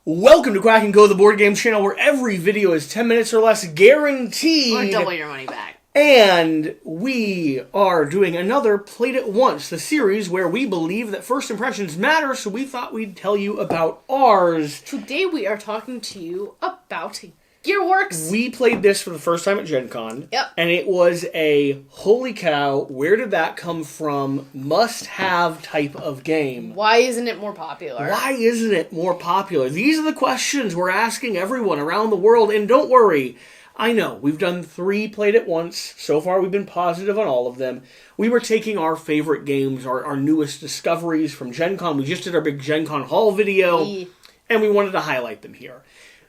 Welcome to Quack&Co, the board games channel, where every video is 10 minutes or less guaranteed. Or double your money back. And we are doing another Played It Once, the series where we believe that first impressions matter, so we thought we'd tell you about ours. Today we are talking to you about Gearworks. We played this for the first time at Gen Con. Yep. And it was a, holy cow, where did that come from, must-have type of game. Why isn't it more popular? Why isn't it more popular? These are the questions we're asking everyone around the world, and don't worry, I know, we've done 3 Played It Once. So far, we've been positive on all of them. We were taking our favorite games, our newest discoveries from Gen Con. We just did our big Gen Con haul video, and we wanted to highlight them here.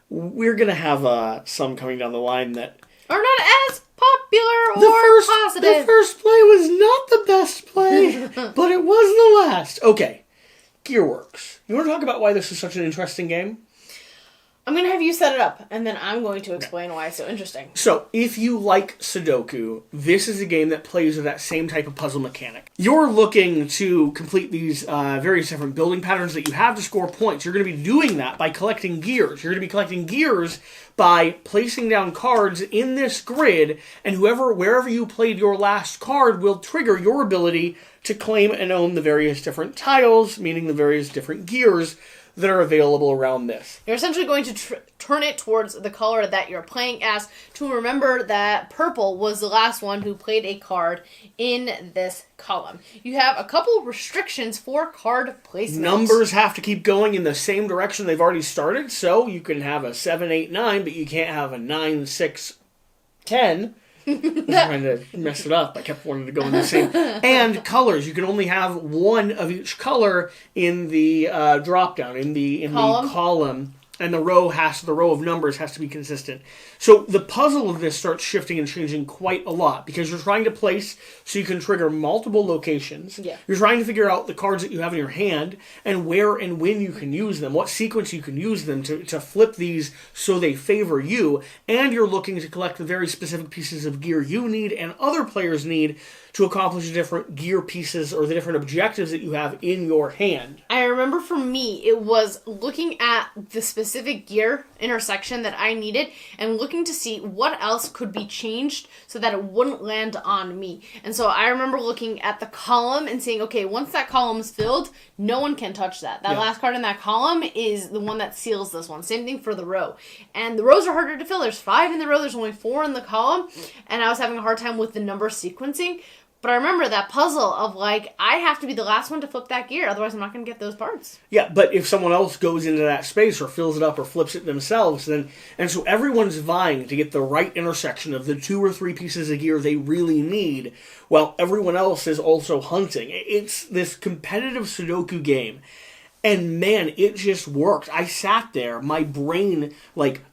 We're going to have some coming down the line that are not as popular or positive. The first play was not the best play, but it was the last. Okay, Gearworks. You want to talk about why this is such an interesting game? I'm going to have you set it up, and then I'm going to explain why it's so interesting. So, if you like Sudoku, this is a game that plays with that same type of puzzle mechanic. You're looking to complete these various different building patterns that you have to score points. You're going to be doing that by collecting gears. You're going to be collecting gears by placing down cards in this grid, and wherever you played your last card will trigger your ability to claim and own the various different tiles, meaning the various different gears that are available around this. You're essentially going to turn it towards the color that you're playing as, to remember that purple was the last one who played a card in this column. You have a couple restrictions for card placement. Numbers have to keep going in the same direction they've already started, so you can have a 7, 8, 9, but you can't have a 9, 6, 10. I was trying to mess it up. I kept wanting to go in the same. And colors. You can only have one of each color in the drop-down, in the column. And the row of numbers has to be consistent. So the puzzle of this starts shifting and changing quite a lot, because you're trying to place so you can trigger multiple locations. Yeah. You're trying to figure out the cards that you have in your hand and where and when you can use them, what sequence you can use them to flip these so they favor you. And you're looking to collect the very specific pieces of gear you need and other players need to accomplish the different gear pieces or the different objectives that you have in your hand. I remember for me, it was looking at the specific gear intersection that I needed and looking to see what else could be changed so that it wouldn't land on me. And so I remember looking at the column and saying, okay, once that column's filled, no one can touch that. That last card in that column is the one that seals this one. Same thing for the row. And the rows are harder to fill. There's 5 in the row, there's only 4 in the column, and I was having a hard time with the number sequencing. But I remember that puzzle of, I have to be the last one to flip that gear, otherwise I'm not going to get those parts. Yeah, but if someone else goes into that space or fills it up or flips it themselves, then... And so everyone's vying to get the right intersection of the 2 or 3 pieces of gear they really need, while everyone else is also hunting. It's this competitive Sudoku game. And man, it just worked. I sat there, my brain,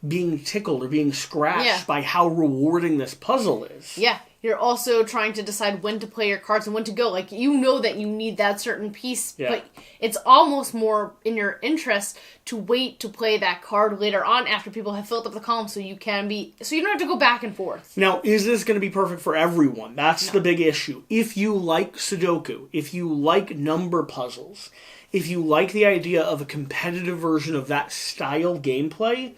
being tickled or being scratched by how rewarding this puzzle is. Yeah. You're also trying to decide when to play your cards and when to go. You know that you need that certain piece, but it's almost more in your interest to wait to play that card later on after people have filled up the column so you don't have to go back and forth. Now, is this going to be perfect for everyone? That's the big issue. If you like Sudoku, if you like number puzzles, if you like the idea of a competitive version of that style gameplay,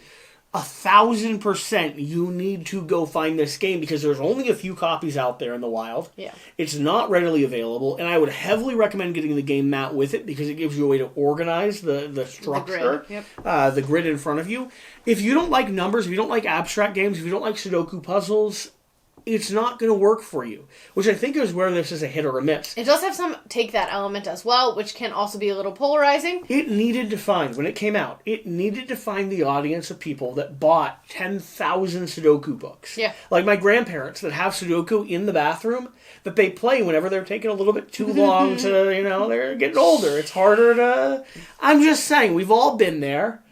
1,000% you need to go find this game, because there's only a few copies out there in the wild. Yeah. It's not readily available, and I would heavily recommend getting the game mat with it, because it gives you a way to organize the structure, the grid in front of you. If you don't like numbers, if you don't like abstract games, if you don't like Sudoku puzzles, it's not going to work for you, which I think is where this is a hit or a miss. It does have some take that element as well, which can also be a little polarizing. It needed to find, when it came out, it needed to find the audience of people that bought 10,000 Sudoku books. Yeah. Like my grandparents that have Sudoku in the bathroom that they play whenever they're taking a little bit too long to, they're getting older. It's harder to... I'm just saying, we've all been there,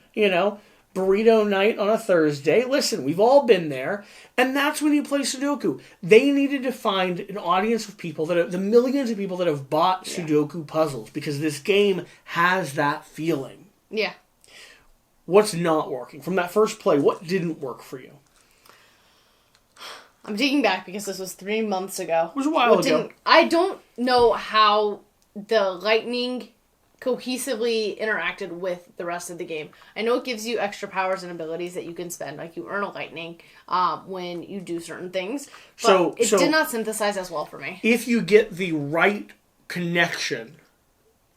burrito night on a Thursday. Listen, we've all been there. And that's when you play Sudoku. They needed to find an audience of people, the millions of people that have bought Sudoku puzzles, because this game has that feeling. Yeah. What's not working? From that first play, what didn't work for you? I'm digging back because this was 3 months ago. It was a while ago. I don't know how the lightning cohesively interacted with the rest of the game. I know it gives you extra powers and abilities that you can spend, like you earn a lightning when you do certain things, but it did not synthesize as well for me. If you get the right connection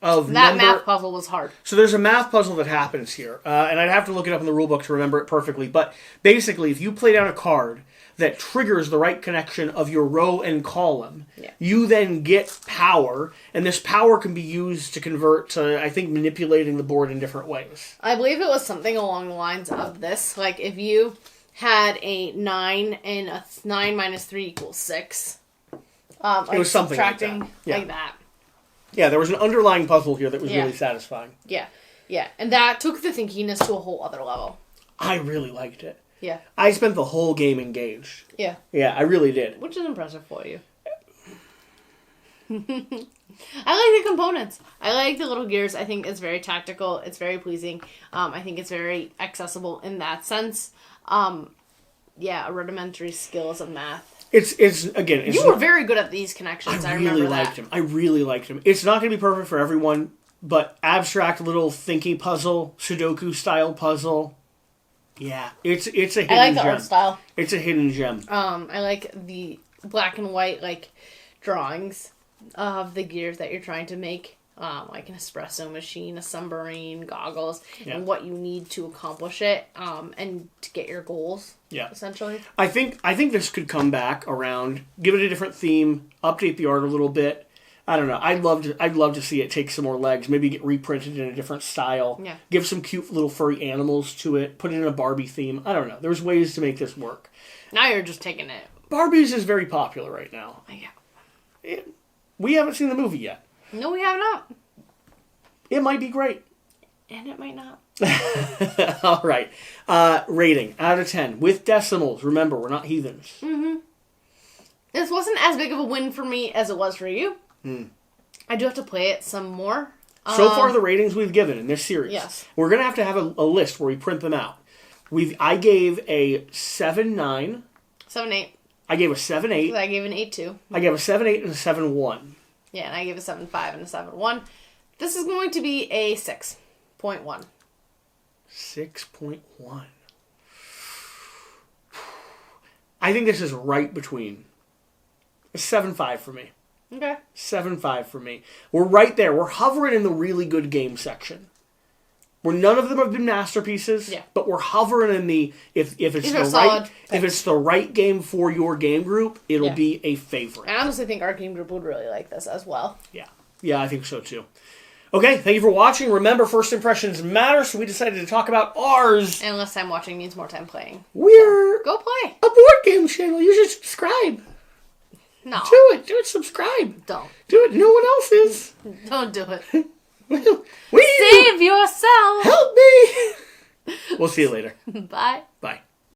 of that math puzzle was hard. So there's a math puzzle that happens here, and I'd have to look it up in the rulebook to remember it perfectly, but basically if you play down a card that triggers the right connection of your row and column, you then get power, and this power can be used to convert to, I think, manipulating the board in different ways. I believe it was something along the lines of this. Like, if you had a 9 and a 9 minus 3 equals 6. Like it was something subtracting like that. Yeah, there was an underlying puzzle here that was really satisfying. Yeah, yeah. And that took the thinkiness to a whole other level. I really liked it. Yeah. I spent the whole game engaged. Yeah. Yeah, I really did. Which is impressive for you. I like the components. I like the little gears. I think it's very tactical. It's very pleasing. I think it's very accessible in that sense. Yeah, rudimentary skills of math. It's again. You were very good at these connections. I remember that. I really liked him. It's not going to be perfect for everyone, but abstract little thinky puzzle, Sudoku style puzzle. Yeah, it's a hidden gem. I like the art style. It's a hidden gem. I like the black and white drawings of the gears that you're trying to make. Like an espresso machine, a submarine, goggles, and what you need to accomplish it, and to get your goals. Yeah, essentially. I think this could come back around, give it a different theme, update the art a little bit. I don't know. I'd love to see it take some more legs. Maybe get reprinted in a different style. Yeah. Give some cute little furry animals to it. Put it in a Barbie theme. I don't know. There's ways to make this work. Now you're just taking it. Barbies is very popular right now. Yeah. We haven't seen the movie yet. No, we have not. It might be great. And it might not. All right. Rating out of 10 with decimals. Remember, we're not heathens. Mm-hmm. This wasn't as big of a win for me as it was for you. I do have to play it some more. So far, the ratings we've given in this series. Yes. We're going to have a list where we print them out. I gave a 7.9. 7.8. I gave a 7.8. I gave an 8.2. I gave a 7.8 and a 7.1. Yeah, and I gave a 7.5 and a 7.1. This is going to be a 6.1. 6.1. I think this is right between a 7.5 for me. Okay. 7.5 for me. We're right there. We're hovering in the really good game section. Where none of them have been masterpieces, but we're hovering in the if it's the right game for your game group, it'll be a favorite. I honestly think our game group would really like this as well. Yeah, I think so too. Okay, thank you for watching. Remember, first impressions matter, so we decided to talk about ours. And less time watching means more time playing. We're go play a board game channel. You should subscribe. No. Do it. Subscribe. Don't. Do it. No one else is. Don't do it. Save yourself. Help me. We'll see you later. Bye. Bye.